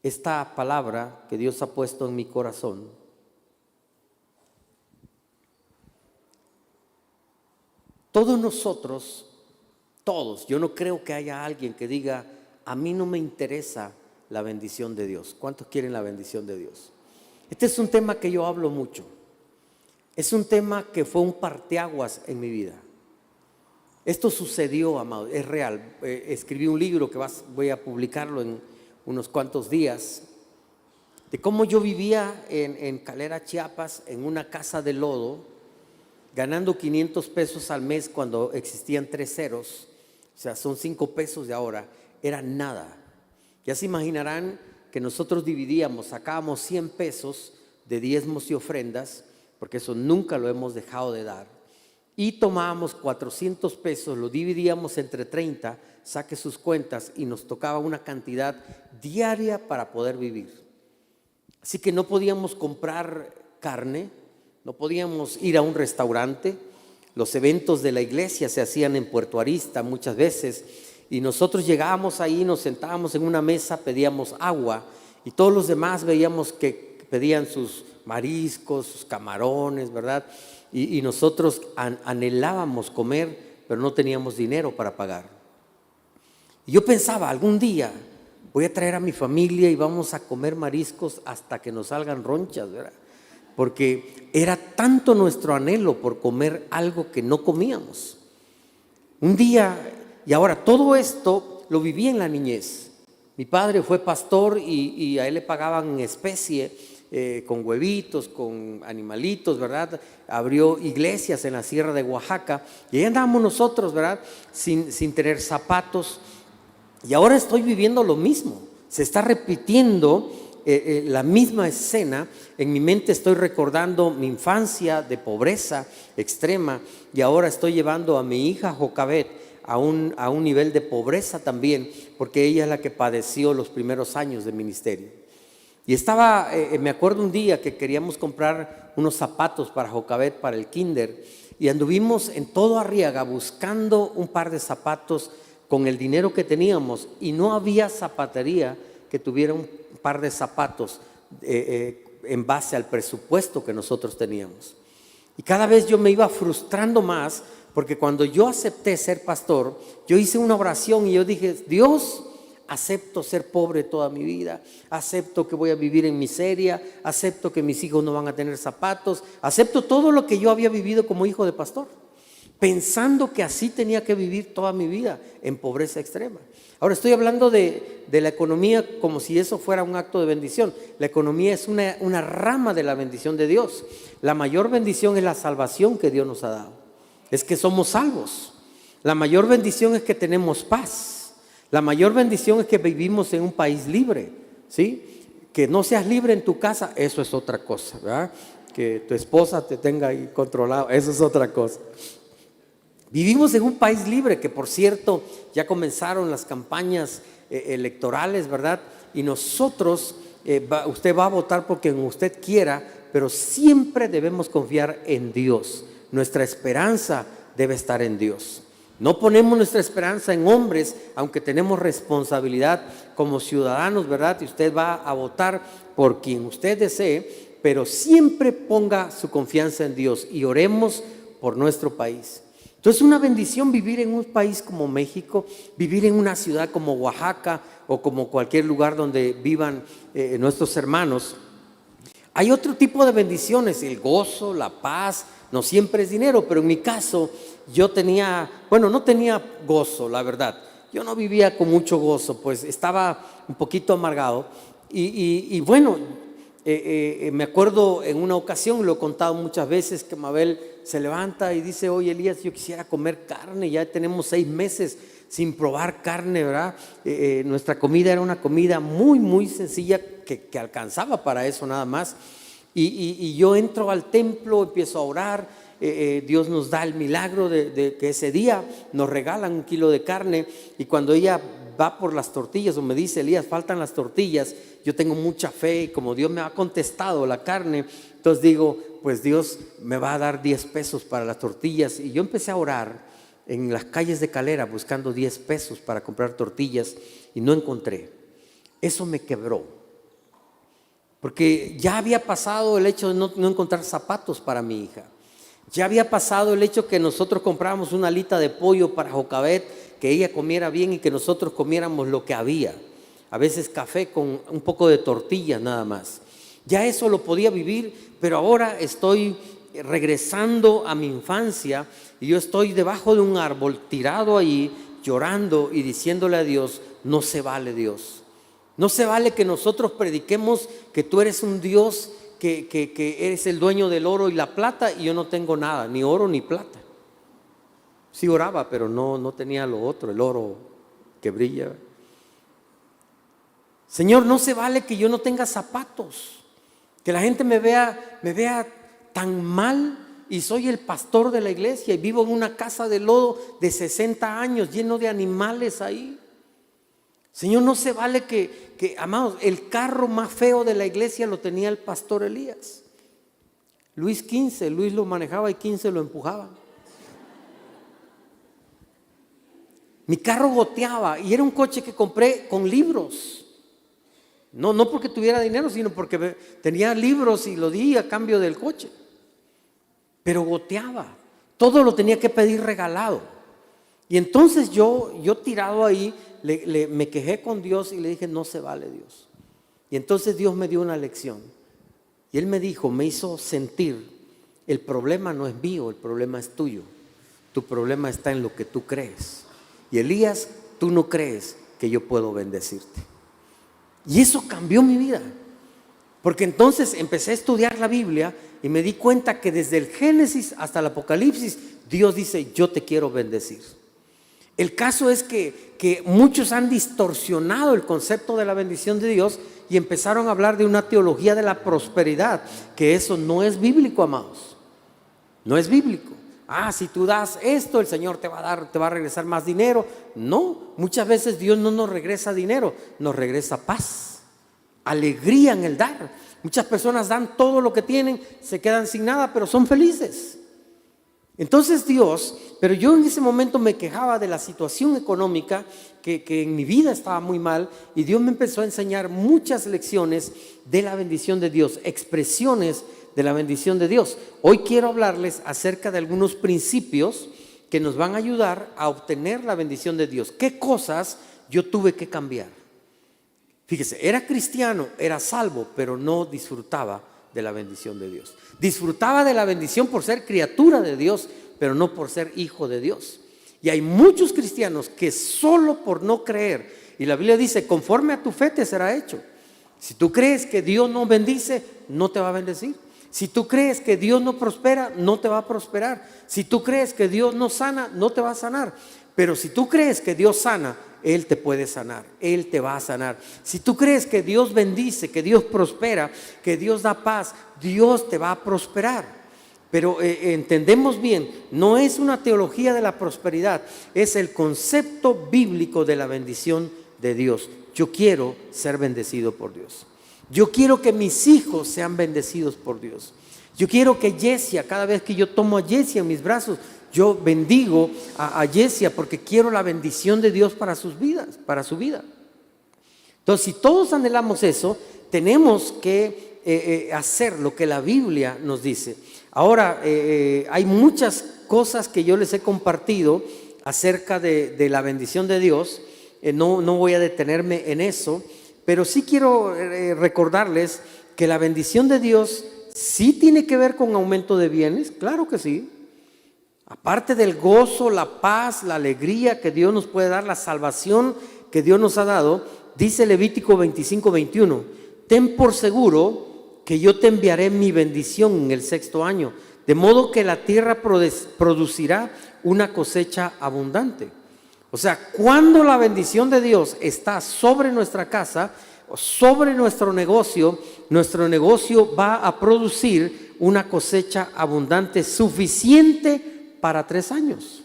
esta palabra que Dios ha puesto en mi corazón. Todos nosotros, todos, yo no creo que haya alguien que diga, a mí no me interesa la bendición de Dios. ¿Cuántos quieren la bendición de Dios? Este es un tema que yo hablo mucho. Es un tema que fue un parteaguas en mi vida. Esto sucedió, amado, es real. Escribí un libro que voy a publicarlo en unos cuantos días, de cómo yo vivía en Calera, Chiapas, en una casa de lodo, ganando 500 pesos al mes cuando existían 3 ceros, o sea, son 5 pesos de ahora, era nada. Ya se imaginarán que nosotros dividíamos, sacábamos 100 pesos de diezmos y ofrendas, porque eso nunca lo hemos dejado de dar, y tomábamos 400 pesos, lo dividíamos entre 30, saque sus cuentas, y nos tocaba una cantidad diaria para poder vivir. Así que no podíamos comprar carne, no podíamos ir a un restaurante. Los eventos de la iglesia se hacían en Puerto Arista muchas veces, y nosotros llegábamos ahí, nos sentábamos en una mesa, pedíamos agua, y todos los demás veíamos que pedían sus mariscos, sus camarones, ¿verdad? Y nosotros anhelábamos comer, pero no teníamos dinero para pagar. Y yo pensaba, algún día voy a traer a mi familia y vamos a comer mariscos hasta que nos salgan ronchas, ¿verdad? Porque era tanto nuestro anhelo por comer algo que no comíamos. Un día, y ahora todo esto lo viví en la niñez. Mi padre fue pastor y a él le pagaban en especie, con huevitos, con animalitos, ¿verdad? Abrió iglesias en la sierra de Oaxaca y ahí andábamos nosotros, ¿verdad? Sin tener zapatos. Y ahora estoy viviendo lo mismo. Se está repitiendo la misma escena. En mi mente estoy recordando mi infancia de pobreza extrema, y ahora estoy llevando a mi hija Jocabet a un nivel de pobreza también, porque ella es la que padeció los primeros años de ministerio. Y me acuerdo un día que queríamos comprar unos zapatos para Jocabet, para el kinder, y anduvimos en todo Arriaga buscando un par de zapatos con el dinero que teníamos, y no había zapatería que tuviera un par de zapatos en base al presupuesto que nosotros teníamos. Y cada vez yo me iba frustrando más, porque cuando yo acepté ser pastor, yo hice una oración y yo dije, Dios, acepto ser pobre toda mi vida, acepto que voy a vivir en miseria, acepto que mis hijos no van a tener zapatos, acepto todo lo que yo había vivido como hijo de pastor, pensando que así tenía que vivir toda mi vida, en pobreza extrema. Ahora estoy hablando de la economía como si eso fuera un acto de bendición. La economía es una rama de la bendición de Dios. La mayor bendición es la salvación que Dios nos ha dado, es que somos salvos. La mayor bendición es que tenemos paz. La mayor bendición es que vivimos en un país libre, ¿sí? Que no seas libre en tu casa, eso es otra cosa, ¿verdad? Que tu esposa te tenga ahí controlado, eso es otra cosa. Vivimos en un país libre, que por cierto ya comenzaron las campañas electorales, ¿verdad? Y nosotros, usted va a votar por quien usted quiera, pero siempre debemos confiar en Dios. Nuestra esperanza debe estar en Dios. No ponemos nuestra esperanza en hombres, aunque tenemos responsabilidad como ciudadanos, ¿verdad? Y usted va a votar por quien usted desee, pero siempre ponga su confianza en Dios y oremos por nuestro país. Entonces, es una bendición vivir en un país como México, vivir en una ciudad como Oaxaca o como cualquier lugar donde vivan nuestros hermanos. Hay otro tipo de bendiciones, el gozo, la paz. No siempre es dinero, pero en mi caso yo no tenía gozo, la verdad. Yo no vivía con mucho gozo, pues estaba un poquito amargado. Me acuerdo en una ocasión, lo he contado muchas veces, que Mabel se levanta y dice, oye Elías, yo quisiera comer carne, ya tenemos 6 meses sin probar carne, ¿verdad? Nuestra comida era una comida muy, muy sencilla que alcanzaba para eso nada más. Y yo entro al templo, empiezo a orar, Dios nos da el milagro de que ese día nos regalan 1 kilo de carne, y cuando ella va por las tortillas o me dice, Elías, faltan las tortillas, yo tengo mucha fe y como Dios me ha contestado la carne, entonces digo, pues Dios me va a dar 10 pesos para las tortillas. Y yo empecé a orar en las calles de Calera buscando 10 pesos para comprar tortillas y no encontré. Eso me quebró. porque ya había pasado el hecho de no encontrar zapatos para mi hija. Ya había pasado el hecho que nosotros comprábamos una alita de pollo para Jocabet, que ella comiera bien y que nosotros comiéramos lo que había. A veces café con un poco de tortillas nada más. Ya eso lo podía vivir, pero ahora estoy regresando a mi infancia y yo estoy debajo de un árbol tirado ahí llorando y diciéndole a Dios: no se vale, Dios. No se vale que nosotros prediquemos que tú eres un Dios que eres el dueño del oro y la plata, y yo no tengo nada, ni oro ni plata. Sí oraba, pero no tenía lo otro, el oro que brilla. Señor, no se vale que yo no tenga zapatos, que la gente me vea tan mal, y soy el pastor de la iglesia y vivo en una casa de lodo de 60 años lleno de animales ahí. Señor, no se vale que, amados, el carro más feo de la iglesia lo tenía el pastor Elías. Luis lo manejaba y 15 lo empujaba. Mi carro goteaba y era un coche que compré con libros. No porque tuviera dinero, sino porque tenía libros y lo di a cambio del coche. Pero goteaba. Todo lo tenía que pedir regalado. Y entonces yo tirado ahí, me quejé con Dios y le dije: no se vale, Dios. Y entonces Dios me dio una lección. Y Él me hizo sentir: el problema no es mío, el problema es tuyo. Tu problema está en lo que tú crees. Y Elías, tú no crees que yo puedo bendecirte. Y eso cambió mi vida. Porque entonces empecé a estudiar la Biblia y me di cuenta que desde el Génesis hasta el Apocalipsis, Dios dice: yo te quiero bendecir. El caso es que muchos han distorsionado el concepto de la bendición de Dios y empezaron a hablar de una teología de la prosperidad, que eso no es bíblico, amados. No es bíblico. Si tú das esto, el Señor te va a regresar más dinero. No, muchas veces Dios no nos regresa dinero, nos regresa paz, alegría en el dar. Muchas personas dan todo lo que tienen, se quedan sin nada, pero son felices. Entonces pero yo en ese momento me quejaba de la situación económica, que en mi vida estaba muy mal, y Dios me empezó a enseñar muchas lecciones de la bendición de Dios, expresiones de la bendición de Dios. Hoy quiero hablarles acerca de algunos principios que nos van a ayudar a obtener la bendición de Dios. ¿Qué cosas yo tuve que cambiar? Fíjese, era cristiano, era salvo, pero no disfrutaba de la bendición de Dios. Disfrutaba de la bendición por ser criatura de Dios, pero no por ser hijo de Dios. Y hay muchos cristianos que solo por no creer, y la Biblia dice: conforme a tu fe te será hecho. Si tú crees que Dios no bendice, no te va a bendecir. Si tú crees que Dios no prospera, no te va a prosperar. Si tú crees que Dios no sana, no te va a sanar. Pero si tú crees que Dios sana, Él te puede sanar, Él te va a sanar. Si tú crees que Dios bendice, que Dios prospera, que Dios da paz, Dios te va a prosperar. Pero entendemos bien, no es una teología de la prosperidad, es el concepto bíblico de la bendición de Dios. Yo quiero ser bendecido por Dios. Yo quiero que mis hijos sean bendecidos por Dios. Yo quiero que Yesia, cada vez que yo tomo a Yesia en mis brazos, yo bendigo a Yesia, porque quiero la bendición de Dios para sus vidas, para su vida. Entonces, si todos anhelamos eso, tenemos que hacer lo que la Biblia nos dice. Ahora, hay muchas cosas que yo les he compartido acerca de la bendición de Dios. No voy a detenerme en eso, pero sí quiero recordarles que la bendición de Dios sí tiene que ver con aumento de bienes. Claro que sí. Aparte del gozo, la paz, la alegría que Dios nos puede dar, la salvación que Dios nos ha dado, dice Levítico 25:21: ten por seguro que yo te enviaré mi bendición en el 6º año, de modo que la tierra producirá una cosecha abundante. O sea, cuando la bendición de Dios está sobre nuestra casa, sobre nuestro negocio va a producir una cosecha abundante, suficiente para 3 años.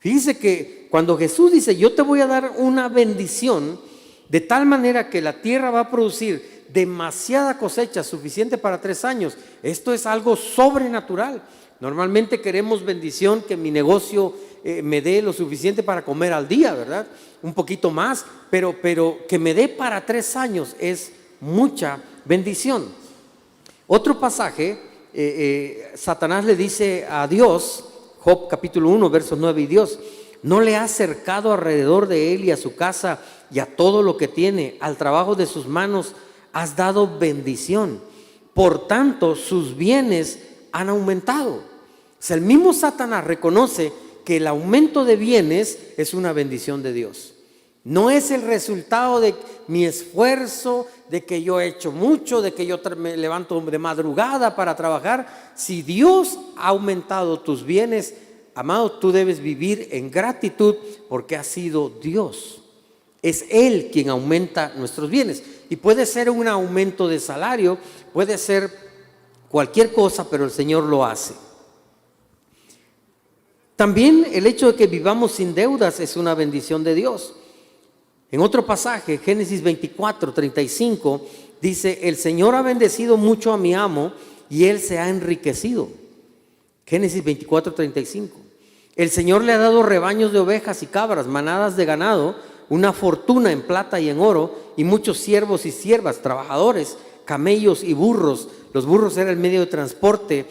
Fíjese que cuando Jesús dice: yo te voy a dar una bendición, de tal manera que la tierra va a producir demasiada cosecha, suficiente para 3 años, esto es algo sobrenatural. Normalmente queremos bendición, que mi negocio me dé lo suficiente para comer al día, ¿verdad? Un poquito más, pero que me dé para 3 años es mucha bendición. Otro pasaje, Satanás le dice a Dios, Job capítulo 1, versos 9 y 10, ¿no le has cercado alrededor de él y a su casa y a todo lo que tiene? Al trabajo de sus manos has dado bendición. Por tanto, sus bienes han aumentado. O sea, el mismo Satanás reconoce que el aumento de bienes es una bendición de Dios. No es el resultado de mi esfuerzo, de que yo he hecho mucho, de que yo me levanto de madrugada para trabajar. Si Dios ha aumentado tus bienes, amado, tú debes vivir en gratitud porque ha sido Dios. Es Él quien aumenta nuestros bienes. Y puede ser un aumento de salario, puede ser cualquier cosa, pero el Señor lo hace. También el hecho de que vivamos sin deudas es una bendición de Dios. En otro pasaje, Génesis 24, 35, dice, el Señor ha bendecido mucho a mi amo y él se ha enriquecido. Génesis 24, 35. El Señor le ha dado rebaños de ovejas y cabras, manadas de ganado, una fortuna en plata y en oro, y muchos siervos y siervas, trabajadores, camellos y burros. Los burros eran el medio de transporte,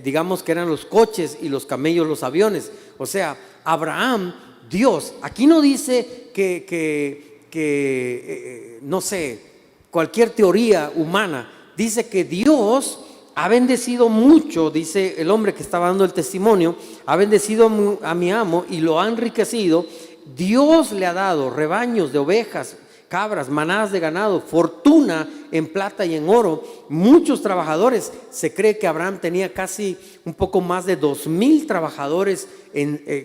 digamos que eran los coches, y los camellos los aviones. O sea, Abraham, Dios, aquí no dice no sé, cualquier teoría humana, dice que Dios ha bendecido mucho, dice el hombre que estaba dando el testimonio, ha bendecido a mi amo y lo ha enriquecido. Dios le ha dado rebaños de ovejas, cabras, manadas de ganado, fortuna en plata y en oro, muchos trabajadores. Se cree que Abraham tenía casi un poco más de 2,000 trabajadores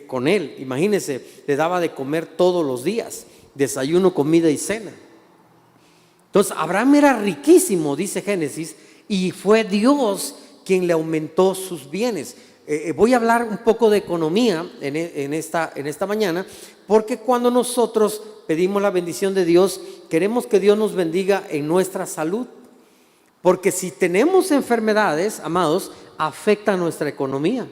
con él. Imagínense, le daba de comer todos los días, desayuno, comida y cena. Entonces Abraham era riquísimo, dice Génesis, y fue Dios quien le aumentó sus bienes. Voy a hablar un poco de economía en esta mañana, porque cuando nosotros pedimos la bendición de Dios, queremos que Dios nos bendiga en nuestra salud, porque si tenemos enfermedades, amados, afecta nuestra economía.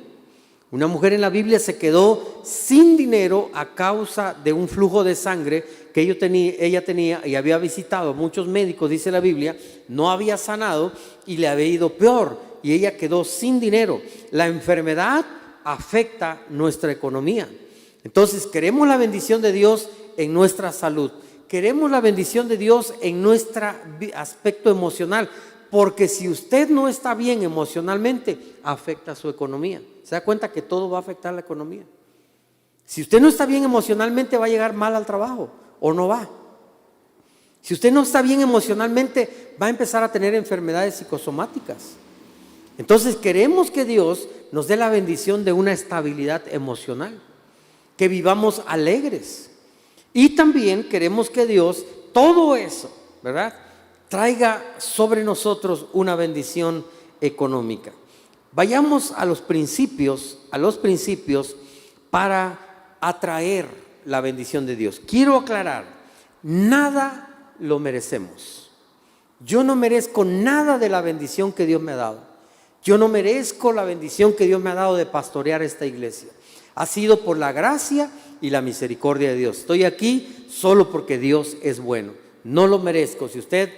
Una mujer en la Biblia se quedó sin dinero a causa de un flujo de sangre que ella tenía y había visitado a muchos médicos, dice la Biblia, no había sanado y le había ido peor y ella quedó sin dinero. La enfermedad afecta nuestra economía. Entonces queremos la bendición de Dios en nuestra salud, queremos la bendición de Dios en nuestro aspecto emocional, porque si usted no está bien emocionalmente, afecta su economía. ¿Se da cuenta que todo va a afectar la economía? Si usted no está bien emocionalmente, va a llegar mal al trabajo o no va. Si usted no está bien emocionalmente, va a empezar a tener enfermedades psicosomáticas. Entonces queremos que Dios nos dé la bendición de una estabilidad emocional, que vivamos alegres. Y también queremos que Dios, todo eso, ¿verdad?, traiga sobre nosotros una bendición económica. Vayamos a los principios para atraer la bendición de Dios. Quiero aclarar, nada lo merecemos. Yo no merezco nada de la bendición que Dios me ha dado. Yo no merezco la bendición que Dios me ha dado de pastorear esta iglesia. Ha sido por la gracia y la misericordia de Dios. Estoy aquí solo porque Dios es bueno. No lo merezco. Si usted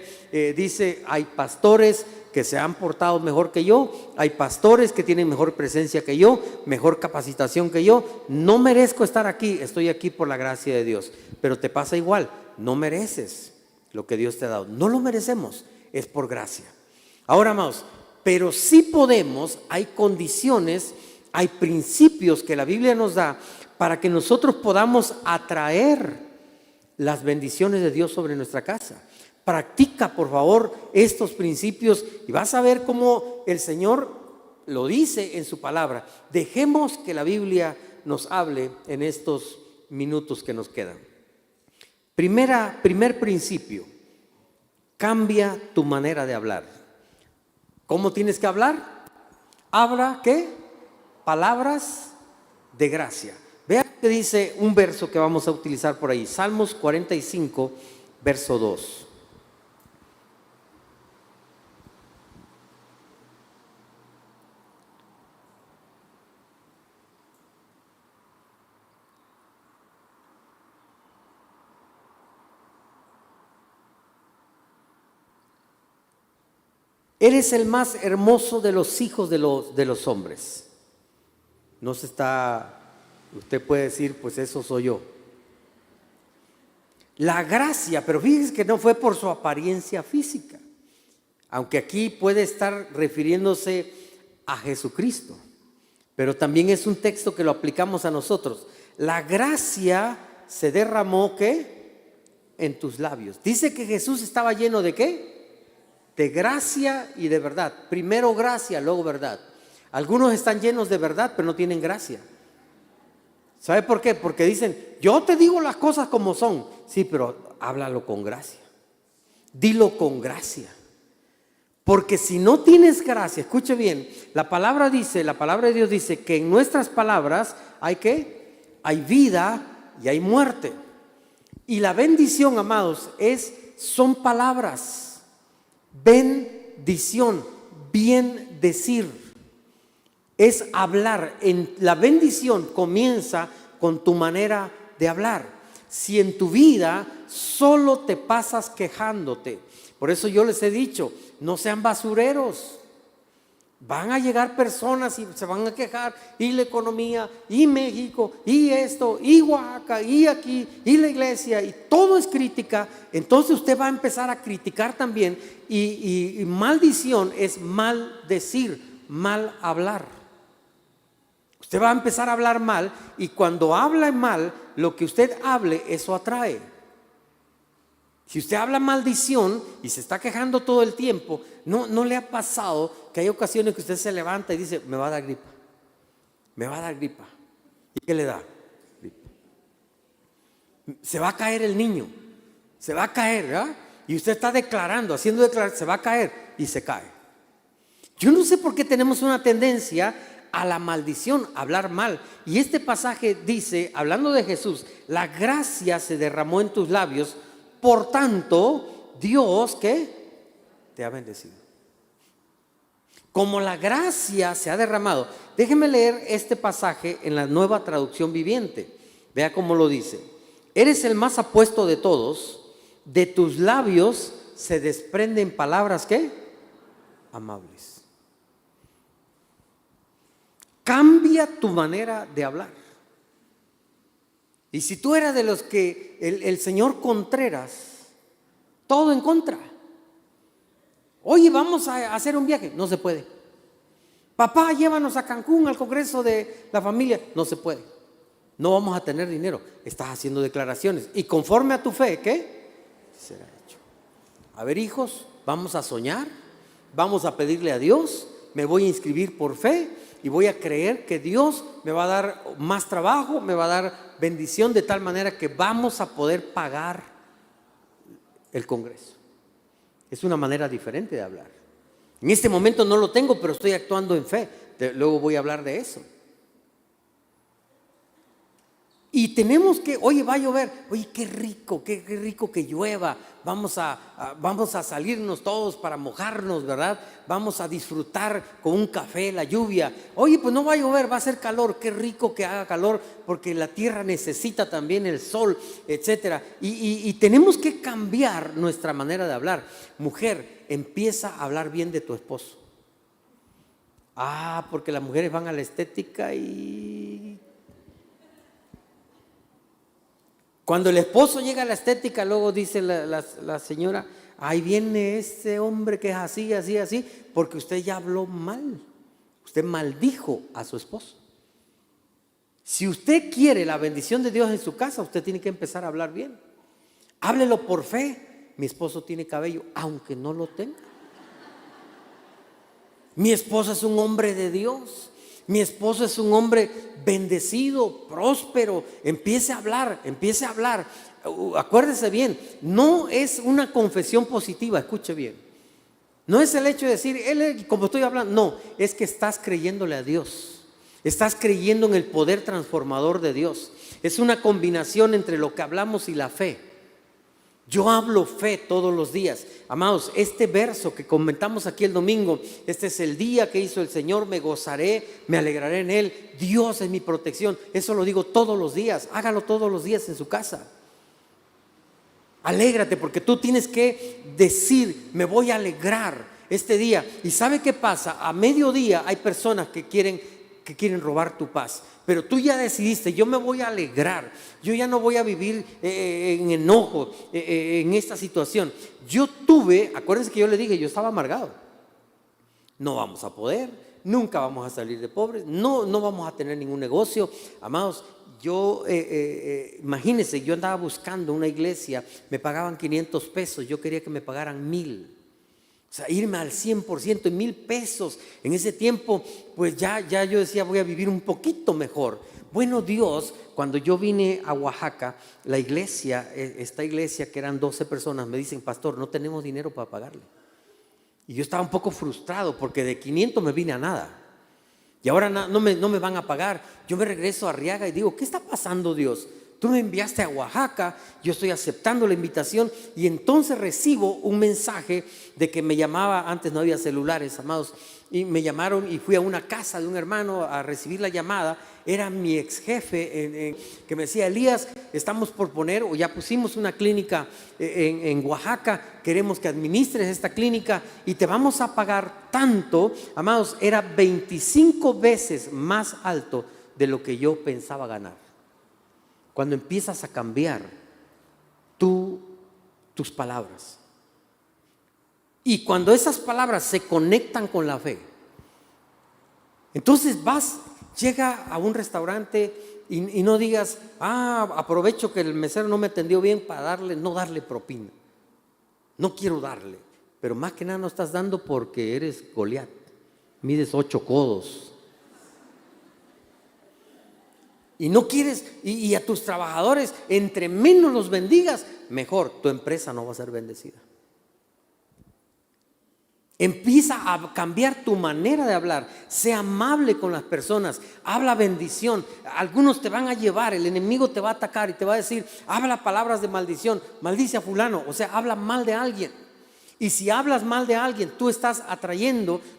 dice, hay pastores que se han portado mejor que yo, hay pastores que tienen mejor presencia que yo, mejor capacitación que yo, no merezco estar aquí, estoy aquí por la gracia de Dios. Pero te pasa igual, no mereces lo que Dios te ha dado, no lo merecemos, es por gracia. Ahora, amados, pero sí podemos, hay condiciones, hay principios que la Biblia nos da para que nosotros podamos atraer las bendiciones de Dios sobre nuestra casa. Practica, por favor, estos principios y vas a ver cómo el Señor lo dice en su palabra. Dejemos que la Biblia nos hable en estos minutos que nos quedan. Primer principio, cambia tu manera de hablar. ¿Cómo tienes que hablar? Habla, ¿qué? Palabras de gracia. Vean que dice un verso que vamos a utilizar por ahí, Salmos 45, verso 2. Eres el más hermoso de los hijos de los hombres. No se está, usted puede decir, pues eso soy yo. La gracia, pero fíjese que no fue por su apariencia física, aunque aquí puede estar refiriéndose a Jesucristo, pero también es un texto que lo aplicamos a nosotros. La gracia se derramó, ¿qué? En tus labios. Dice que Jesús estaba lleno ¿de qué? De gracia y de verdad. Primero gracia, luego verdad. Algunos están llenos de verdad, pero no tienen gracia. ¿Sabe por qué? Porque dicen, yo te digo las cosas como son. Sí, pero háblalo con gracia. Dilo con gracia. Porque si no tienes gracia, escuche bien, la palabra de Dios dice que en nuestras palabras hay ¿qué? Hay vida y hay muerte. Y la bendición, amados, son palabras. Bendición, bien decir. Es hablar. La bendición comienza con tu manera de hablar. Si en tu vida solo te pasas quejándote, por eso yo les he dicho, no sean basureros. Van a llegar personas y se van a quejar, y la economía, y México, y esto, y Oaxaca, y aquí, y la iglesia, y todo es crítica. Entonces usted va a empezar a criticar también, y maldición es mal decir, mal hablar. Usted va a empezar a hablar mal, y cuando habla mal, lo que usted hable, eso atrae. Si usted habla maldición y se está quejando todo el tiempo, no le ha pasado que hay ocasiones que usted se levanta y dice, me va a dar gripa, me va a dar gripa. ¿Y qué le da? Gripa. Se va a caer el niño, se va a caer, ¿verdad? Y usted está declarando, haciendo declarar, se va a caer y se cae. Yo no sé por qué tenemos una tendencia a la maldición, a hablar mal. Y este pasaje dice, hablando de Jesús, la gracia se derramó en tus labios, por tanto, Dios, ¿qué? Te ha bendecido. Como la gracia se ha derramado, déjeme leer este pasaje en la Nueva Traducción Viviente. Vea cómo lo dice. Eres el más apuesto de todos, de tus labios se desprenden palabras, ¿qué? Amables. Cambia tu manera de hablar. Y si tú eras de los que el señor Contreras, todo en contra. Oye, vamos a hacer un viaje. No se puede. Papá, llévanos a Cancún al congreso de la familia. No se puede. No vamos a tener dinero. Estás haciendo declaraciones. Y conforme a tu fe, ¿qué? Será hecho. A ver, hijos, vamos a soñar. Vamos a pedirle a Dios. Me voy a inscribir por fe. Y voy a creer que Dios me va a dar más trabajo, me va a dar bendición de tal manera que vamos a poder pagar el congreso. Es una manera diferente de hablar. En este momento no lo tengo, pero estoy actuando en fe. Luego voy a hablar de eso. Y tenemos que, oye, va a llover, oye, qué rico que llueva, vamos a salirnos todos para mojarnos, ¿verdad? Vamos a disfrutar con un café la lluvia. Oye, pues no va a llover, va a hacer calor, qué rico que haga calor, porque la tierra necesita también el sol, etcétera. Y tenemos que cambiar nuestra manera de hablar. Mujer, empieza a hablar bien de tu esposo. Porque las mujeres van a la estética y... Cuando el esposo llega a la estética, luego dice la señora, ahí viene ese hombre que es así, así, así, porque usted ya habló mal, usted maldijo a su esposo. Si usted quiere la bendición de Dios en su casa, usted tiene que empezar a hablar bien. Háblelo por fe. Mi esposo tiene cabello, aunque no lo tenga. Mi esposo es un hombre de Dios. Mi esposo es un hombre bendecido, próspero. Empiece a hablar. Acuérdese bien, no es una confesión positiva, escuche bien. No es el hecho de decir, como estoy hablando, no, es que estás creyéndole a Dios. Estás creyendo en el poder transformador de Dios. Es una combinación entre lo que hablamos y la fe. Yo hablo fe todos los días. Amados, este verso que comentamos aquí el domingo, este es el día que hizo el Señor, me gozaré, me alegraré en Él. Dios es mi protección. Eso lo digo todos los días. Hágalo todos los días en su casa. Alégrate, porque tú tienes que decir, me voy a alegrar. este día. ¿Y sabe qué pasa? A mediodía hay personas que quieren robar tu paz. Pero tú ya decidiste, yo me voy a alegrar, yo ya no voy a vivir en enojo, en esta situación. Acuérdense que yo le dije, yo estaba amargado. No vamos a poder, nunca vamos a salir de pobres, no vamos a tener ningún negocio. Amados, imagínense, yo andaba buscando una iglesia, me pagaban 500 pesos, yo quería que me pagaran 1,000. O sea, irme al 100% en 1,000 pesos. En ese tiempo, pues ya yo decía, voy a vivir un poquito mejor. Bueno, Dios, cuando yo vine a Oaxaca, la iglesia, esta iglesia que eran 12 personas, me dicen, pastor, no tenemos dinero para pagarle. Y yo estaba un poco frustrado porque de 500 me vine a nada. Y ahora no me van a pagar. Yo me regreso a Arriaga y digo, ¿qué está pasando, Dios? Tú me enviaste a Oaxaca, yo estoy aceptando la invitación, y entonces recibo un mensaje de que me llamaba. Antes no había celulares, amados, y me llamaron y fui a una casa de un hermano a recibir la llamada. Era mi ex jefe que me decía, Elías, estamos por poner, o ya pusimos una clínica en Oaxaca, queremos que administres esta clínica y te vamos a pagar tanto. Amados, era 25 veces más alto de lo que yo pensaba ganar. Cuando empiezas a cambiar tus palabras, y cuando esas palabras se conectan con la fe, entonces llega a un restaurante y no digas, aprovecho que el mesero no me atendió bien para no darle propina. No quiero darle, pero más que nada no estás dando porque eres Goliat, mides 8 codos. Y no quieres, y a tus trabajadores, entre menos los bendigas, mejor, tu empresa no va a ser bendecida. Empieza a cambiar tu manera de hablar. Sé amable con las personas. Habla bendición. Algunos te van a llevar, el enemigo te va a atacar y te va a decir, habla palabras de maldición, maldice a fulano. O sea, habla mal de alguien. Y si hablas mal de alguien, tú estás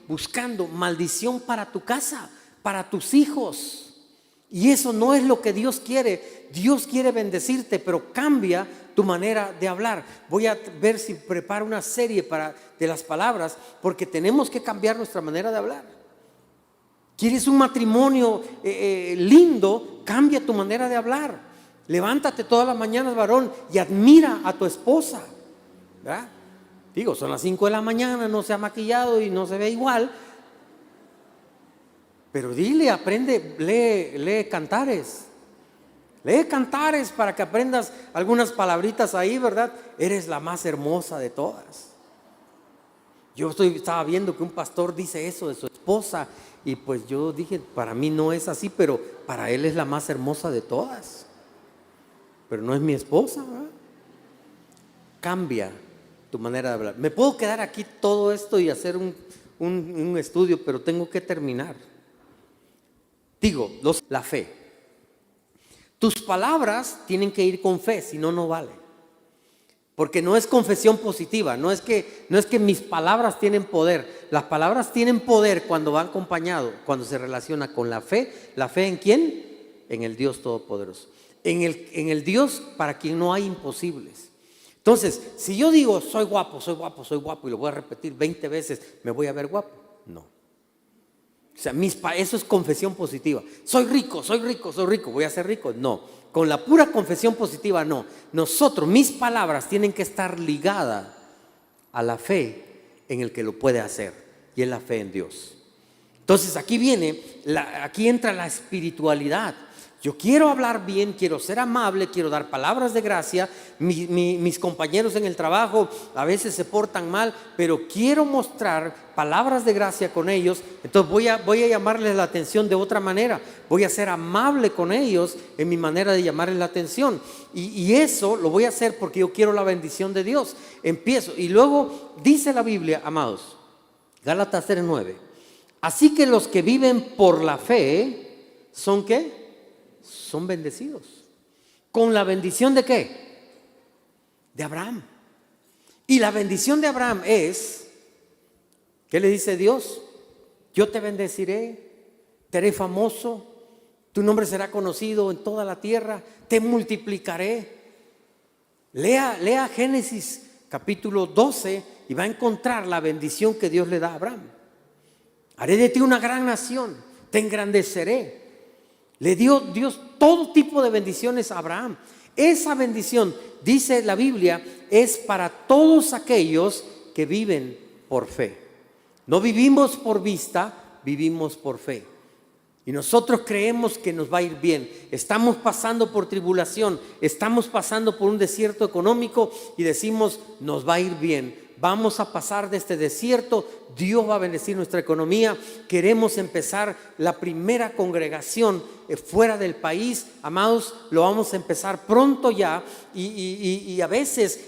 buscando maldición para tu casa, para tus hijos. Y eso no es lo que Dios quiere. Dios quiere bendecirte, pero cambia tu manera de hablar. Voy a ver si preparo una serie de las palabras, porque tenemos que cambiar nuestra manera de hablar. ¿Quieres un matrimonio lindo? Cambia tu manera de hablar. Levántate todas las mañanas, varón, y admira a tu esposa, ¿verdad? Digo, son las 5 de la mañana, no se ha maquillado y no se ve igual. Pero dile, aprende, lee cantares. Lee cantares para que aprendas algunas palabritas ahí, ¿verdad? Eres la más hermosa de todas. Yo estaba viendo que un pastor dice eso de su esposa, y pues yo dije, para mí no es así, pero para él es la más hermosa de todas. Pero no es mi esposa, ¿verdad? Cambia tu manera de hablar. Me puedo quedar aquí todo esto y hacer un estudio, pero tengo que terminar. Digo, la fe. Tus palabras tienen que ir con fe, si no, no vale. Porque no es confesión positiva, no es que mis palabras tienen poder. Las palabras tienen poder cuando va acompañado, cuando se relaciona con la fe. ¿La fe en quién? En el Dios Todopoderoso. En el Dios para quien no hay imposibles. Entonces, si yo digo, soy guapo, soy guapo, soy guapo, y lo voy a repetir 20 veces, ¿me voy a ver guapo? No. O sea, eso es confesión positiva. Soy rico, soy rico, soy rico, voy a ser rico. No, con la pura confesión positiva no. Mis palabras tienen que estar ligadas a la fe en el que lo puede hacer, y es la fe en Dios. Entonces aquí entra la espiritualidad. Yo quiero hablar bien, quiero ser amable, quiero dar palabras de gracia. Mis compañeros en el trabajo a veces se portan mal, pero quiero mostrar palabras de gracia con ellos. Entonces voy a llamarles la atención de otra manera. Voy a ser amable con ellos en mi manera de llamarles la atención. Y eso lo voy a hacer porque yo quiero la bendición de Dios. Empiezo. Y luego dice la Biblia, amados, Gálatas 3:9. Así que los que viven por la fe, ¿son qué? Son bendecidos. ¿Con la bendición de qué? De Abraham. Y la bendición de Abraham es, ¿qué le dice Dios? Yo te bendeciré, te haré famoso, tu nombre será conocido en toda la tierra, te multiplicaré. Lea Génesis capítulo 12, y va a encontrar la bendición que Dios le da a Abraham. Haré de ti una gran nación, te engrandeceré. Le dio Dios todo tipo de bendiciones a Abraham. Esa bendición, dice la Biblia, es para todos aquellos que viven por fe. No vivimos por vista, vivimos por fe. Y nosotros creemos que nos va a ir bien. Estamos pasando por tribulación, estamos pasando por un desierto económico y decimos, nos va a ir bien. Vamos a pasar de este desierto, Dios va a bendecir nuestra economía. Queremos empezar la primera congregación fuera del país, amados, lo vamos a empezar pronto ya. Y a veces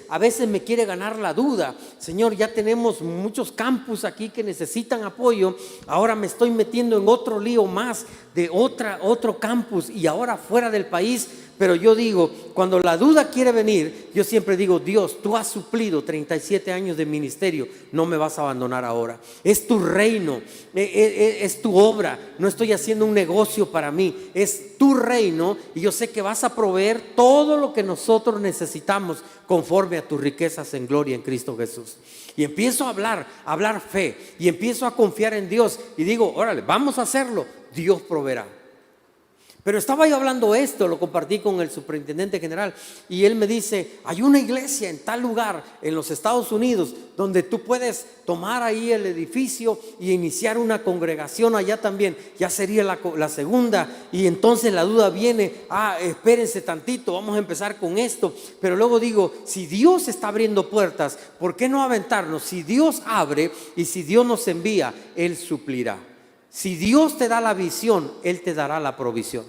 me quiere ganar la duda. Señor, ya tenemos muchos campus aquí que necesitan apoyo. Ahora me estoy metiendo en otro lío más de otro campus y ahora fuera del país. Pero yo digo, cuando la duda quiere venir, yo siempre digo, Dios, tú has suplido 37 años de ministerio, no me vas a abandonar ahora. Es tu reino, es tu obra, no estoy haciendo un negocio para mí, es tu reino y yo sé que vas a proveer todo lo que nosotros necesitamos conforme a tus riquezas en gloria en Cristo Jesús. Y empiezo a hablar fe y empiezo a confiar en Dios y digo, órale, vamos a hacerlo, Dios proveerá. Pero estaba yo hablando esto, lo compartí con el superintendente general y él me dice, hay una iglesia en tal lugar en los Estados Unidos donde tú puedes tomar ahí el edificio y iniciar una congregación allá también. Ya sería la segunda y entonces la duda viene, espérense tantito, vamos a empezar con esto. Pero luego digo, si Dios está abriendo puertas, ¿por qué no aventarnos? Si Dios abre y si Dios nos envía, Él suplirá. Si Dios te da la visión, Él te dará la provisión.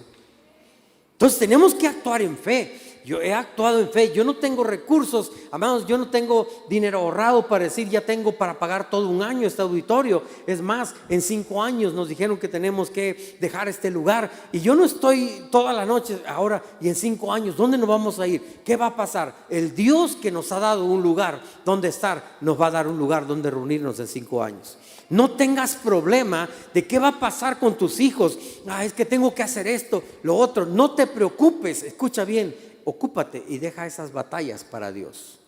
Entonces tenemos que actuar en fe. Yo he actuado en fe. Yo no tengo recursos, amados, yo no tengo dinero ahorrado para decir ya tengo para pagar todo un año este auditorio. Es más, en 5 años nos dijeron que tenemos que dejar este lugar. Y yo no estoy toda la noche ahora y en 5 años, ¿dónde nos vamos a ir? ¿Qué va a pasar? El Dios que nos ha dado un lugar donde estar, nos va a dar un lugar donde reunirnos en 5 años. No tengas problema de qué va a pasar con tus hijos. Es que tengo que hacer esto, lo otro. No te preocupes, escucha bien, ocúpate y deja esas batallas para Dios.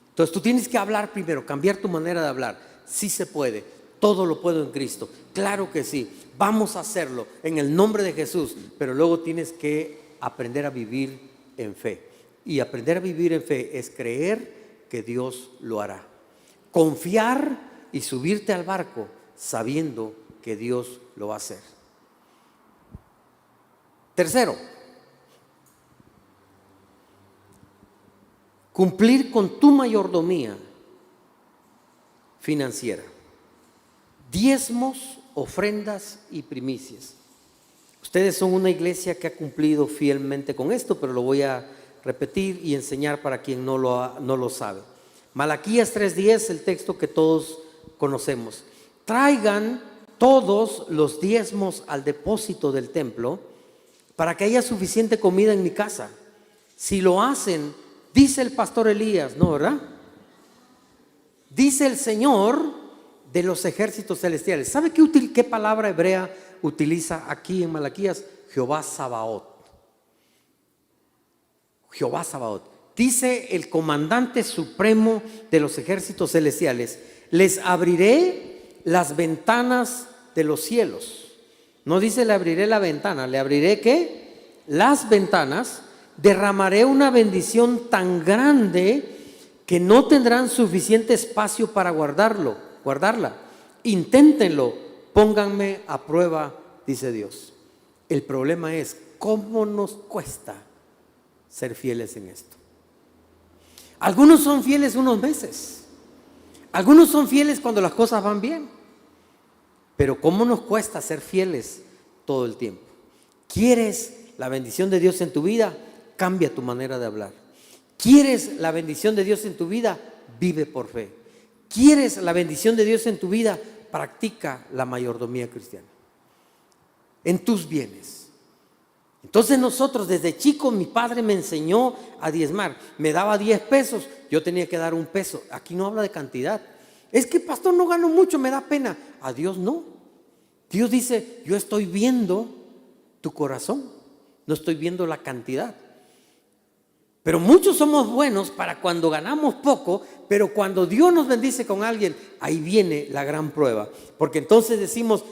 Entonces tú tienes que hablar primero, cambiar tu manera de hablar. Sí se puede, todo lo puedo en Cristo. Claro que sí, vamos a hacerlo en el nombre de Jesús. Pero luego tienes que aprender a vivir en fe. Y aprender a vivir en fe es creer que Dios lo hará. Confiar y subirte al barco sabiendo que Dios lo va a hacer. Tercero, cumplir con tu mayordomía financiera. Diezmos, ofrendas y primicias. Ustedes son una iglesia que ha cumplido fielmente con esto, pero lo voy a repetir y enseñar para quien no lo sabe. Malaquías 3:10, el texto que todos conocemos. Traigan todos los diezmos al depósito del templo para que haya suficiente comida en mi casa. Si lo hacen, dice el pastor Elías, ¿no, verdad? Dice el Señor de los ejércitos celestiales. ¿Sabe qué palabra hebrea utiliza aquí en Malaquías? Jehová Sabaoth. Jehová Sabaoth. Dice el comandante supremo de los ejércitos celestiales: les abriré las ventanas de los cielos. No dice le abriré la ventana, le abriré ¿qué? Las ventanas. Derramaré una bendición tan grande que no tendrán suficiente espacio para guardarla. Inténtenlo, pónganme a prueba, dice Dios. El problema es cómo nos cuesta ser fieles en esto. Algunos son fieles unos meses, algunos son fieles cuando las cosas van bien, pero cómo nos cuesta ser fieles todo el tiempo. ¿Quieres la bendición de Dios en tu vida? Cambia tu manera de hablar. ¿Quieres la bendición de Dios en tu vida? Vive por fe. ¿Quieres la bendición de Dios en tu vida? Practica la mayordomía cristiana en tus bienes. Entonces nosotros desde chicos, mi padre me enseñó a diezmar. Me daba 10 pesos, yo tenía que dar 1 peso. Aquí no habla de cantidad. Es que pastor, no gano mucho, me da pena. A Dios no. Dios dice, yo estoy viendo tu corazón, no estoy viendo la cantidad. Pero muchos somos buenos para cuando ganamos poco, pero cuando Dios nos bendice con alguien, ahí viene la gran prueba. Porque entonces decimos,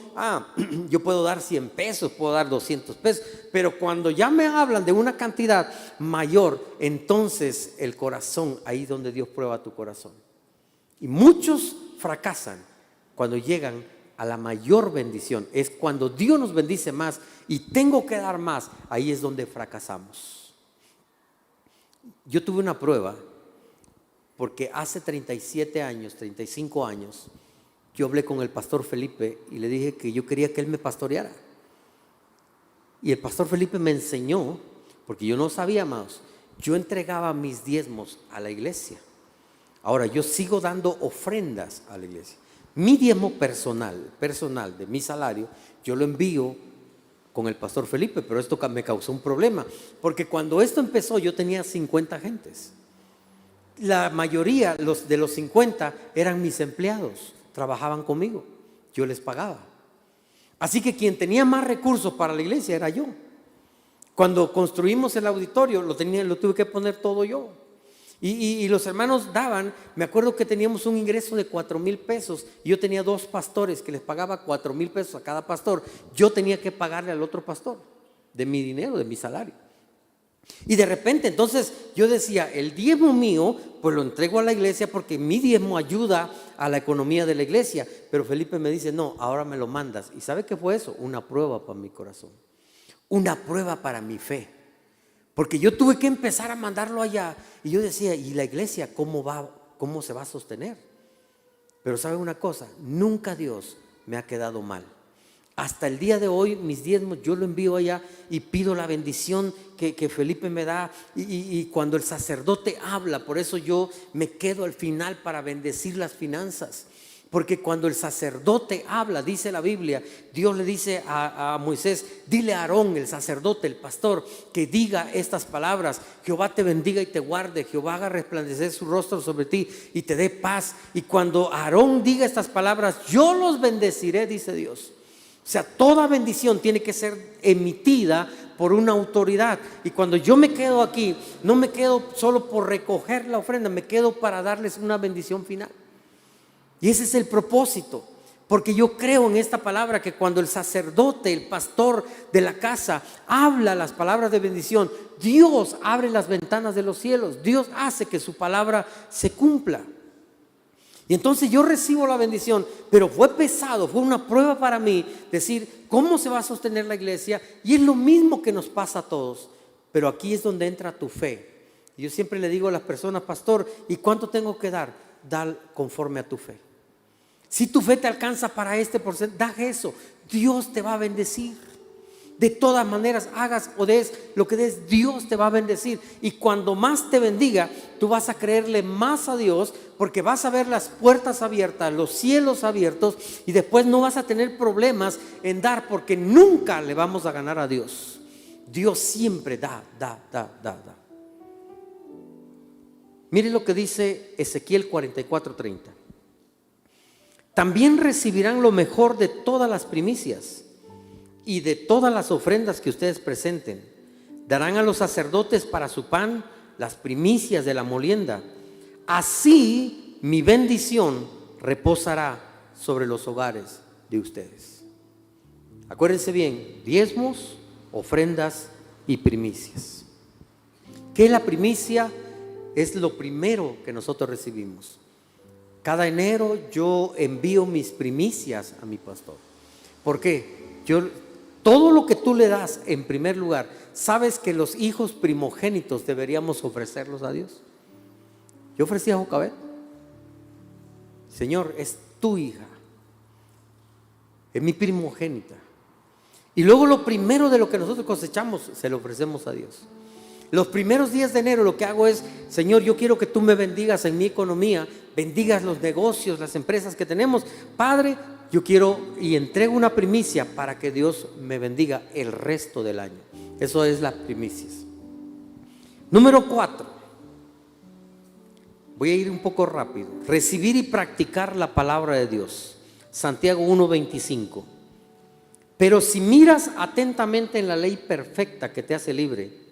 yo puedo dar 100 pesos, puedo dar 200 pesos, pero cuando ya me hablan de una cantidad mayor, entonces el corazón, ahí donde Dios prueba tu corazón. Y muchos fracasan cuando llegan a la mayor bendición. Es cuando Dios nos bendice más y tengo que dar más, ahí es donde fracasamos. Yo tuve una prueba porque hace 37 años, 35 años, yo hablé con el pastor Felipe y le dije que yo quería que él me pastoreara. Y el pastor Felipe me enseñó, porque yo no sabía más, yo entregaba mis diezmos a la iglesia. Ahora yo sigo dando ofrendas a la iglesia. Mi diezmo personal de mi salario, yo lo envío con el pastor Felipe, pero esto me causó un problema, porque cuando esto empezó yo tenía 50 gentes. La mayoría de los 50 eran mis empleados, trabajaban conmigo, yo les pagaba. Así que quien tenía más recursos para la iglesia era yo. Cuando construimos el auditorio lo tuve que poner todo yo. Y los hermanos daban, me acuerdo que teníamos un ingreso de 4,000 pesos y yo tenía 2 pastores que les pagaba 4,000 pesos a cada pastor. Yo tenía que pagarle al otro pastor de mi dinero, de mi salario. Y de repente entonces yo decía, el diezmo mío pues lo entrego a la iglesia porque mi diezmo ayuda a la economía de la iglesia. Pero Felipe me dice, no, ahora me lo mandas. ¿Y sabe qué fue eso? Una prueba para mi corazón, una prueba para mi fe. Porque yo tuve que empezar a mandarlo allá. Y yo decía, ¿y la iglesia cómo se va a sostener? Pero ¿sabe una cosa? Nunca Dios me ha quedado mal. Hasta el día de hoy mis diezmos yo lo envío allá y pido la bendición que Felipe me da. Y cuando el sacerdote habla, por eso yo me quedo al final para bendecir las finanzas. Porque cuando el sacerdote habla, dice la Biblia, Dios le dice a Moisés, dile a Aarón, el sacerdote, el pastor, que diga estas palabras: Jehová te bendiga y te guarde, Jehová haga resplandecer su rostro sobre ti y te dé paz. Y cuando Aarón diga estas palabras, yo los bendeciré, dice Dios. O sea, toda bendición tiene que ser emitida por una autoridad. Y cuando yo me quedo aquí, no me quedo solo por recoger la ofrenda, me quedo para darles una bendición final. Y ese es el propósito, porque yo creo en esta palabra que cuando el sacerdote, el pastor de la casa habla las palabras de bendición, Dios abre las ventanas de los cielos, Dios hace que su palabra se cumpla. Y entonces yo recibo la bendición, pero fue pesado, fue una prueba para mí decir cómo se va a sostener la iglesia. Y es lo mismo que nos pasa a todos, pero aquí es donde entra tu fe. Y yo siempre le digo a las personas, pastor, ¿y cuánto tengo que dar? Dar conforme a tu fe. Si tu fe te alcanza para este porcentaje, da eso, Dios te va a bendecir. De todas maneras, hagas o des lo que des, Dios te va a bendecir. Y cuando más te bendiga, tú vas a creerle más a Dios, porque vas a ver las puertas abiertas, los cielos abiertos, y después no vas a tener problemas en dar, porque nunca le vamos a ganar a Dios. Dios siempre da. Mire lo que dice Ezequiel 44:30. También recibirán lo mejor de todas las primicias y de todas las ofrendas que ustedes presenten. Darán a los sacerdotes para su pan las primicias de la molienda. Así mi bendición reposará sobre los hogares de ustedes. Acuérdense bien, diezmos, ofrendas y primicias. ¿Qué es la primicia? Es lo primero que nosotros recibimos. Cada enero yo envío mis primicias a mi pastor. ¿Por qué? Todo lo que tú le das en primer lugar, ¿sabes que los hijos primogénitos deberíamos ofrecerlos a Dios? Yo ofrecí a Jocabet. Señor, es tu hija, es mi primogénita. Y luego lo primero de lo que nosotros cosechamos, se lo ofrecemos a Dios. Los primeros días de enero lo que hago es, Señor, yo quiero que tú me bendigas en mi economía, bendigas los negocios, las empresas que tenemos. Padre, yo quiero y entrego una primicia para que Dios me bendiga el resto del año. Eso es las primicias. Número 4. Voy a ir un poco rápido. Recibir y practicar la palabra de Dios. Santiago 1:25. Pero si miras atentamente en la ley perfecta que te hace libre.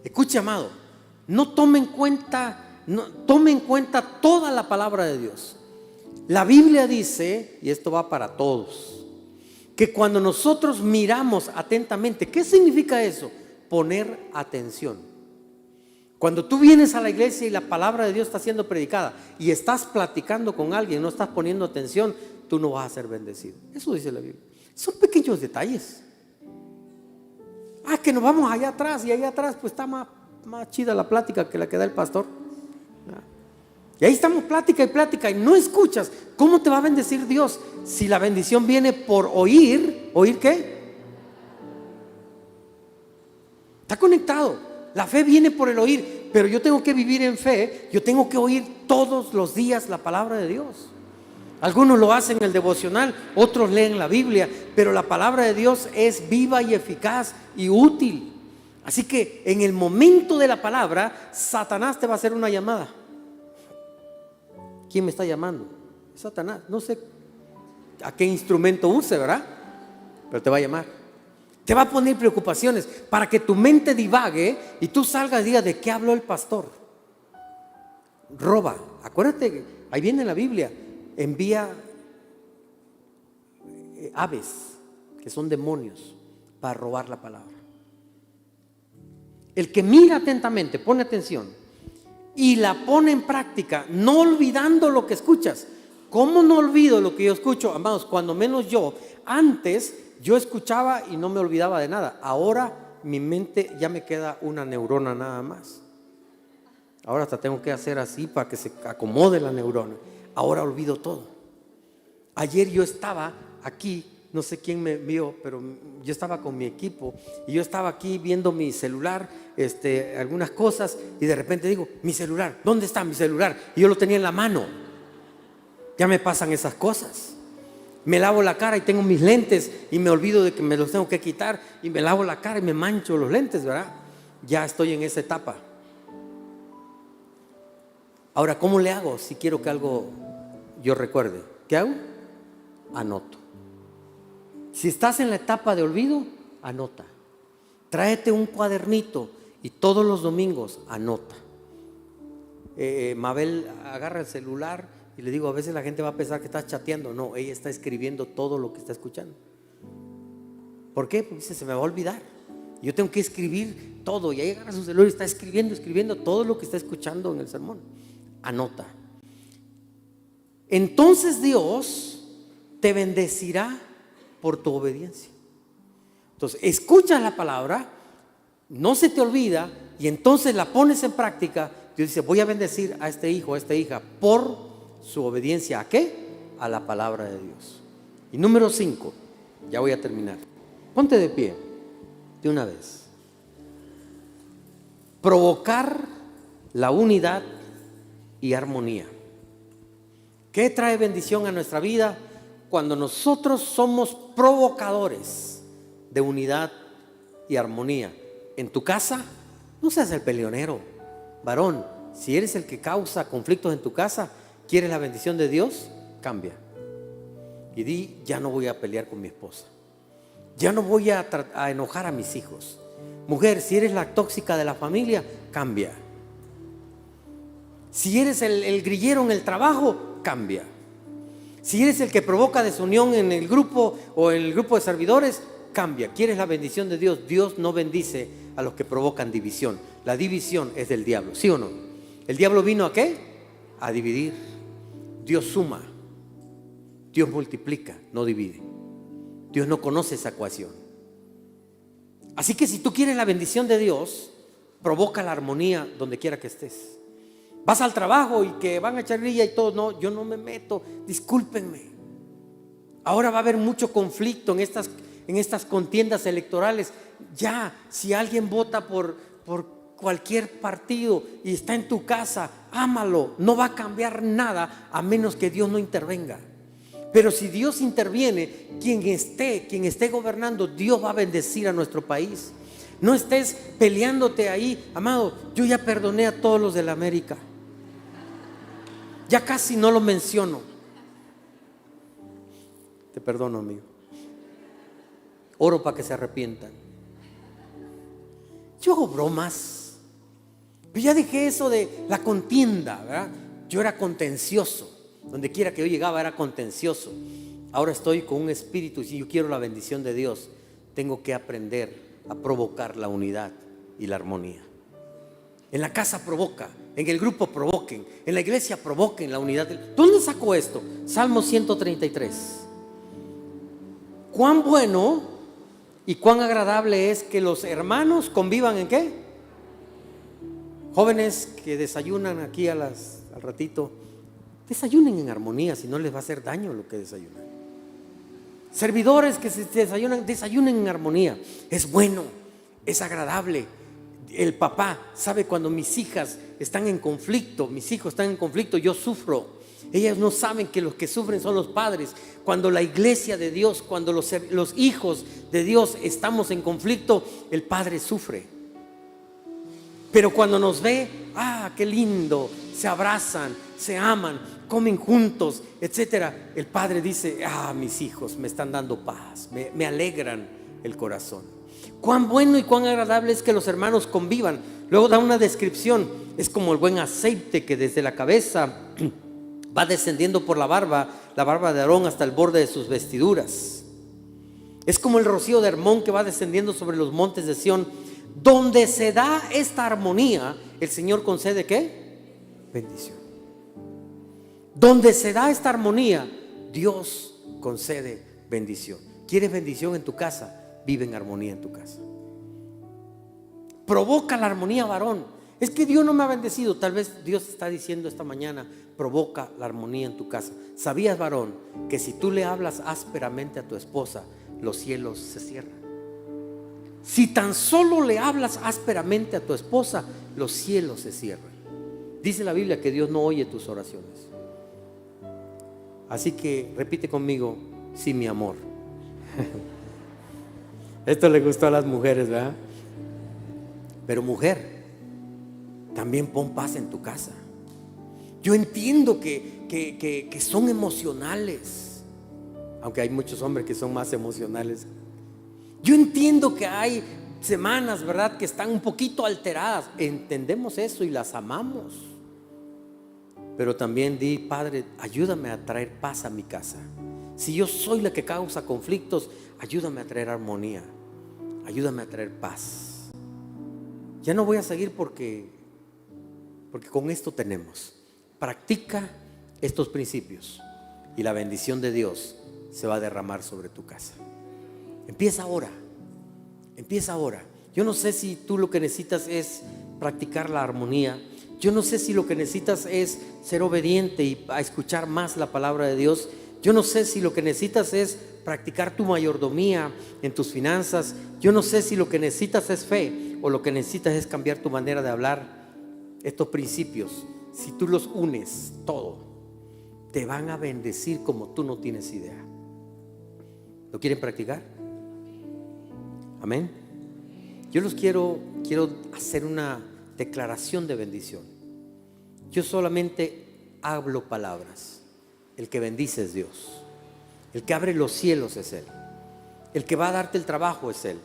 Escucha, amado, no tome en cuenta, tome en cuenta toda la palabra de Dios. La Biblia dice, y esto va para todos, que cuando nosotros miramos atentamente, ¿qué significa eso? Poner atención. Cuando tú vienes a la iglesia y la palabra de Dios está siendo predicada y estás platicando con alguien, no estás poniendo atención, tú no vas a ser bendecido. Eso dice la Biblia. Son pequeños detalles. Que nos vamos allá atrás, y allá atrás pues está más chida la plática que la que da el pastor. Y ahí estamos plática y no escuchas. ¿Cómo te va a bendecir Dios si la bendición viene por oír? ¿Oír qué? Está conectado. La fe viene por el oír, pero yo tengo que vivir en fe. Yo tengo que oír todos los días la palabra de Dios. Algunos lo hacen en el devocional, otros leen la Biblia, pero la palabra de Dios es viva y eficaz y útil. Así que en el momento de la palabra, Satanás te va a hacer una llamada. ¿Quién me está llamando? Satanás. No sé a qué instrumento use, ¿verdad? Pero te va a llamar. Te va a poner preocupaciones para que tu mente divague y tú salgas y digas: ¿de qué habló el pastor? Roba. Acuérdate que ahí viene la Biblia. Envía aves, que son demonios, para robar la palabra. El que mira atentamente, pone atención y la pone en práctica, no olvidando lo que escuchas. ¿Cómo no olvido lo que yo escucho? Amados, cuando menos yo. Antes yo escuchaba y no me olvidaba de nada. Ahora mi mente ya me queda una neurona nada más. Ahora hasta tengo que hacer así para que se acomode la neurona. Ahora olvido todo. Ayer yo estaba aquí, no sé quién me vio, pero yo estaba con mi equipo y yo estaba aquí viendo mi celular, algunas cosas, y de repente digo: mi celular, ¿dónde está mi celular? Y yo lo tenía en la mano. Ya me pasan esas cosas. Me lavo la cara y tengo mis lentes y me olvido de que me los tengo que quitar, y me lavo la cara y me mancho los lentes, ¿verdad? Ya estoy en esa etapa. Ahora, ¿cómo le hago si quiero que algo yo recuerde? ¿Qué hago? Anoto. Si estás en la etapa de olvido, anota. Tráete un cuadernito y todos los domingos anota. Mabel agarra el celular y le digo: a veces la gente va a pensar que estás chateando. No, ella está escribiendo todo lo que está escuchando. ¿Por qué? Porque dice: se me va a olvidar. Yo tengo que escribir todo. Y ahí agarra su celular y está escribiendo todo lo que está escuchando en el sermón. Anota. Entonces Dios te bendecirá por tu obediencia. Entonces escuchas la palabra, no se te olvida, y entonces la pones en práctica. Dios dice: voy a bendecir a este hijo, a esta hija, por su obediencia. ¿A qué? A la palabra de Dios. Y número 5, ya voy a terminar. Ponte de pie de una vez. Provocar la unidad y armonía. ¿Qué trae bendición a nuestra vida? Cuando nosotros somos provocadores de unidad y armonía. En tu casa, no seas el peleonero. Varón, si eres el que causa conflictos en tu casa, ¿quieres la bendición de Dios? Cambia y di: ya no voy a pelear con mi esposa, ya no voy a enojar a mis hijos. Mujer, si eres la tóxica de la familia, cambia. Si eres el grillero en el trabajo, cambia. Si eres el que provoca desunión en el grupo o en el grupo de servidores, cambia. ¿Quieres la bendición de Dios? Dios no bendice a los que provocan división. La división es del diablo, ¿sí o no? ¿El diablo vino a qué? A dividir. Dios suma, Dios multiplica, no divide. Dios no conoce esa ecuación. Así que si tú quieres la bendición de Dios, provoca la armonía donde quiera que estés. Vas al trabajo y que van a echar grilla y todo. No, yo no me meto, discúlpenme. Ahora va a haber mucho conflicto en estas contiendas electorales. Ya, si alguien vota por cualquier partido y está en tu casa, ámalo. No va a cambiar nada a menos que Dios no intervenga. Pero si Dios interviene, quien esté gobernando, Dios va a bendecir a nuestro país. No estés peleándote ahí. Amado, yo ya perdoné a todos los de la América. Ya casi no lo menciono. Te perdono, amigo. Oro para que se arrepientan. Yo hago bromas. Pero ya dejé eso de la contienda, ¿verdad? Yo era contencioso. Donde quiera que yo llegaba era contencioso. Ahora estoy con un espíritu, y si yo quiero la bendición de Dios, tengo que aprender a provocar la unidad y la armonía. En la casa provoca, en el grupo provoquen, en la iglesia provoquen la unidad. ¿Dónde sacó esto? Salmo 133. Cuán bueno y cuán agradable es que los hermanos convivan ¿en qué? Jóvenes que desayunan aquí al ratito, desayunen en armonía, si no les va a hacer daño lo que desayunan. Servidores que se desayunan, desayunen en armonía. Es bueno, es agradable. El papá sabe cuando mis hijas están en conflicto, mis hijos están en conflicto, yo sufro. Ellas no saben que los que sufren son los padres. Cuando la iglesia de Dios, cuando los hijos de Dios estamos en conflicto, el padre sufre. Pero cuando nos ve, qué lindo, se abrazan, se aman, comen juntos, etcétera. El padre dice, mis hijos me están dando paz, me alegran el corazón. Cuán bueno y cuán agradable es que los hermanos convivan. Luego da una descripción. Es como el buen aceite que desde la cabeza va descendiendo por la barba de Aarón hasta el borde de sus vestiduras. Es como el rocío de Hermón que va descendiendo sobre los montes de Sión. Donde se da esta armonía, el Señor concede ¿qué? Bendición. Donde se da esta armonía, Dios concede bendición. ¿Quieres bendición en tu casa? Vive en armonía en tu casa. Provoca la armonía, varón. Es que Dios no me ha bendecido. Tal vez Dios está diciendo esta mañana, provoca la armonía en tu casa. ¿Sabías, varón, que si tú le hablas ásperamente a tu esposa, los cielos se cierran? Si tan solo le hablas ásperamente a tu esposa, los cielos se cierran. Dice la Biblia que Dios no oye tus oraciones. Así que repite conmigo, sí, mi amor. Esto le gustó a las mujeres, ¿verdad? Pero mujer, también pon paz en tu casa. Yo entiendo que son emocionales, aunque hay muchos hombres que son más emocionales. Yo entiendo que hay semanas, ¿verdad?, que están un poquito alteradas. Entendemos eso y las amamos. Pero también di, Padre, ayúdame a traer paz a mi casa. Si yo soy la que causa conflictos, ayúdame a traer armonía. Ayúdame a traer paz. Ya no voy a seguir porque con esto tenemos. Practica estos principios y la bendición de Dios se va a derramar sobre tu casa. Empieza ahora. Empieza ahora. Yo no sé si tú lo que necesitas es practicar la armonía. Yo no sé si lo que necesitas es ser obediente y a escuchar más la palabra de Dios. Yo no sé si lo que necesitas es practicar tu mayordomía en tus finanzas. Yo no sé si lo que necesitas es fe o lo que necesitas es cambiar tu manera de hablar. Estos principios, si tú los unes todo, te van a bendecir como tú no tienes idea. ¿Lo quieren practicar? Amén. Yo los quiero hacer una declaración de bendición. Yo solamente hablo palabras. El que bendice es Dios. El que abre los cielos es Él. El que va a darte el trabajo es Él.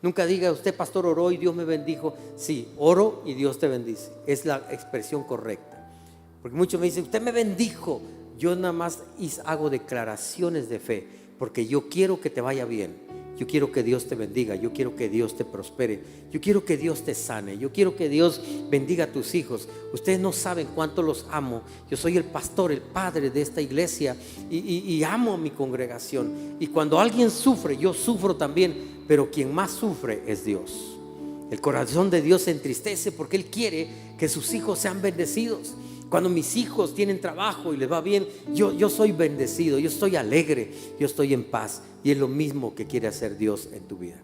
Nunca diga usted, pastor, oró y Dios me bendijo. Sí, oro y Dios te bendice. Es la expresión correcta. Porque muchos me dicen, usted me bendijo. Yo nada más hago declaraciones de fe, porque yo quiero que te vaya bien. Yo quiero que Dios te bendiga, yo quiero que Dios te prospere, yo quiero que Dios te sane, yo quiero que Dios bendiga a tus hijos. Ustedes no saben cuánto los amo. Yo soy el pastor, el padre de esta iglesia y amo a mi congregación. Y cuando alguien sufre, yo sufro también, pero quien más sufre es Dios. El corazón de Dios se entristece porque Él quiere que sus hijos sean bendecidos. Cuando mis hijos tienen trabajo y les va bien, yo soy bendecido, yo estoy alegre, yo estoy en paz. Y es lo mismo que quiere hacer Dios en tu vida.